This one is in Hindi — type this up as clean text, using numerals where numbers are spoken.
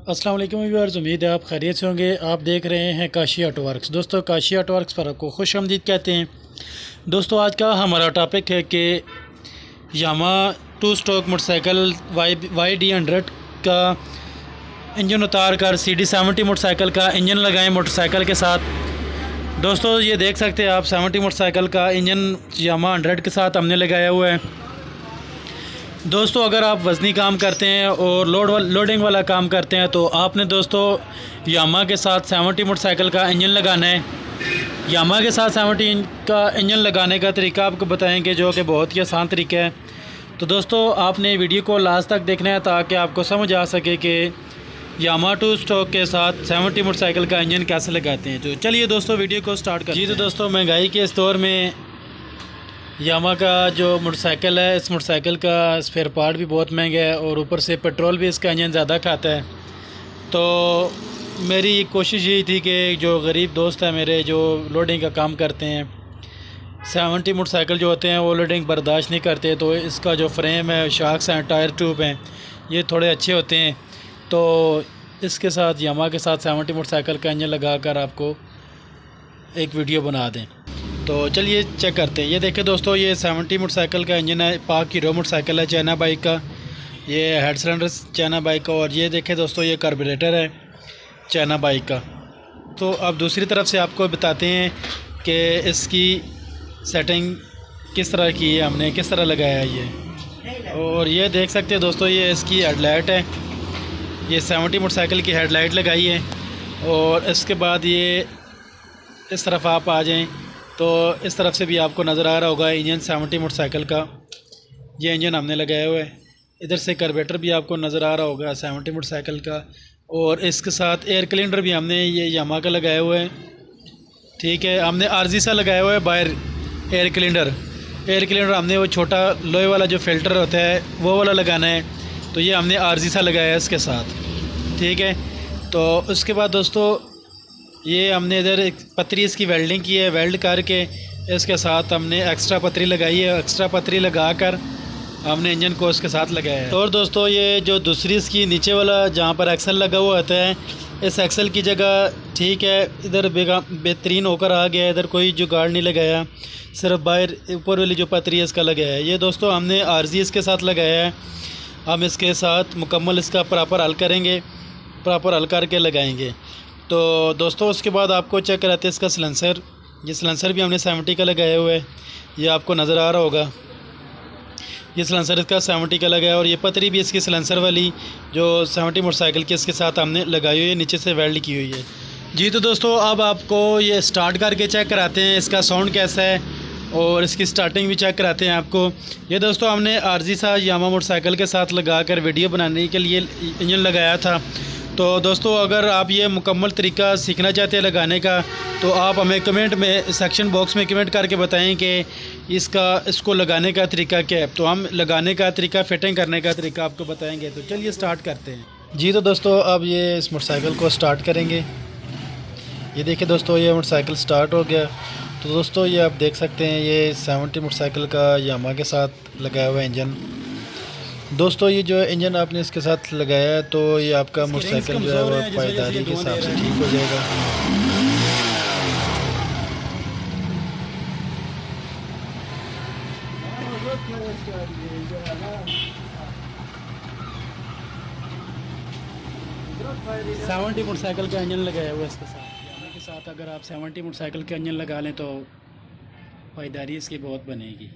अस्सलाम वालेकुम व्यूअर्स, उम्मीद है आप खैरियत से होंगे। आप देख रहे हैं काशी ऑटो वर्क्स। दोस्तों, काशी ऑटो वर्क्स पर आपको खुश आमदीद कहते हैं। दोस्तों, आज का हमारा टॉपिक है कि यामा 2 स्ट्रोक मोटरसाइकिल YD100 का इंजन उतार कर CD70 मोटरसाइकिल का इंजन लगाएं मोटरसाइकिल के साथ। दोस्तों, ये देख सकते हैं आप 70 मोटरसाइकिल का इंजन यामा 100 के साथ हमने लगाया हुआ है। दोस्तों, अगर आप वज़नी काम करते हैं और लोडिंग वाला काम करते हैं तो आपने दोस्तों यामा के साथ 70 मोटरसाइकिल का इंजन लगाना है। यामा के साथ 70 का इंजन लगाने का तरीका आपको बताएंगे, जो कि बहुत ही आसान तरीका है। तो दोस्तों, आपने वीडियो को लास्ट तक देखना है ताकि आपको समझ आ सके कि यामा 2 स्ट्रोक के साथ 70 मोटरसाइकिल का इंजन कैसे लगाते हैं। तो चलिए दोस्तों, वीडियो को स्टार्ट करते हैं। जी तो दोस्तों, महंगाई के इस दौर में यामा का जो मोटरसाइकिल है, इस मोटरसाइकिल का स्पेयर पार्ट भी बहुत महंगा है और ऊपर से पेट्रोल भी इसका इंजन ज़्यादा खाता है। तो मेरी कोशिश यही थी कि जो गरीब दोस्त हैं मेरे, जो लोडिंग का काम करते हैं, 70 मोटरसाइकिल जो होते हैं वो लोडिंग बर्दाश्त नहीं करते, तो इसका जो फ्रेम है, शाक्स हैं, टायर ट्यूब हैं, ये थोड़े अच्छे होते हैं। तो इसके साथ यामा के साथ 70 मोटरसाइकिल का इंजन लगा कर आपको एक वीडियो बना दें। तो चलिए चेक करते हैं। ये देखें दोस्तों, ये 70 मोटरसाइकिल का इंजन है, पाक हीरो मोटरसाइकिल है, चाइना बाइक का। ये हेड सिलेंडर चाइना बाइक का, और ये देखें दोस्तों, ये कार्बोरेटर है चाइना बाइक का। तो अब दूसरी तरफ से आपको बताते हैं कि इसकी सेटिंग किस तरह की है, हमने किस तरह लगाया है ये। और ये देख सकते हैं दोस्तों, ये इसकी हेडलाइट है, ये 70 मोटरसाइकिल की हेडलाइट लगाई है। और इसके बाद ये इस तरफ आप आ जाएँ तो इस तरफ से भी आपको नज़र आ रहा होगा इंजन 70 मोटरसाइकिल का, ये इंजन हमने लगाया हुआ है। इधर से कार्बोरेटर भी आपको नज़र आ रहा होगा 70 मोटरसाइकिल का, और इसके साथ एयर क्लीनर भी हमने ये यामा का लगाया हुआ है। ठीक है, हमने आरजी सा लगाया हुआ है बाहर एयर क्लीनर हमने वो छोटा लोहे वाला जो फ़िल्टर होता है वो वाला लगाना है, तो ये हमने आरजी सा लगाया है इसके साथ। ठीक है, तो उसके बाद दोस्तों, ये हमने इधर एक पतरी इसकी वेल्डिंग की है, वेल्ड करके इसके साथ हमने एक्स्ट्रा पतरी लगाई है। एक्स्ट्रा पतरी लगाकर हमने इंजन को इसके साथ लगाया है। और दोस्तों, ये जो दूसरी इसकी नीचे वाला जहाँ पर एक्सल लगा हुआ होता है, इस एक्सल की जगह ठीक है इधर बेहतरीन होकर आ गया है। इधर कोई जुगाड़ नहीं लगाया, सिर्फ बाहर ऊपर वाली जो पतरी है इसका लगाया है। ये दोस्तों हमने आरजी इसके साथ लगाया है। हम इसके साथ मुकम्मल इसका प्रॉपर हल करेंगे, प्रॉपर हल करके लगाएंगे। तो दोस्तों, उसके बाद आपको चेक कराते हैं इसका सिलेंसर। ये सिलेंसर भी हमने 70 का लगाया हुआ है, ये आपको नज़र आ रहा होगा। ये सिलेंसर इसका 70 का लगा है, और ये पतरी भी इसकी सिलेंसर वाली जो 70 मोटरसाइकिल की इसके साथ हमने लगाई हुई है, नीचे से वेल्ड की हुई है। जी तो दोस्तों, अब आपको ये स्टार्ट करके चेक कराते हैं इसका साउंड कैसा है, और इसकी स्टार्टिंग भी चेक कराते हैं आपको। ये दोस्तों, हमने आरजी सा यामा मोटरसाइकिल के साथ लगा कर वीडियो बनाने के लिए इंजन लगाया था। तो दोस्तों, अगर आप ये मुकम्मल तरीका सीखना चाहते हैं लगाने का, तो आप हमें कमेंट में सेक्शन बॉक्स में कमेंट करके बताएं कि इसको लगाने का तरीका क्या है। तो हम लगाने का तरीका, फिटिंग करने का तरीका आपको बताएंगे। तो चलिए स्टार्ट करते हैं। जी तो दोस्तों, अब ये इस मोटरसाइकिल को स्टार्ट करेंगे। ये देखिए दोस्तों, ये मोटरसाइकिल स्टार्ट हो गया। तो दोस्तों, ये आप देख सकते हैं, ये 70 मोटरसाइकिल का यामा के साथ लगाया हुआ इंजन। दोस्तों, ये जो इंजन आपने इसके साथ लगाया है, तो ये आपका मोटरसाइकिल जो है वो पायदारी के हिसाब से ठीक हो जाएगा। सेवेंटी मोटरसाइकिल का इंजन लगाया हुआ है इसके साथ। यामा के साथ अगर आप 70 मोटरसाइकिल का इंजन लगा लें तो पायदारी इसकी बहुत बनेगी।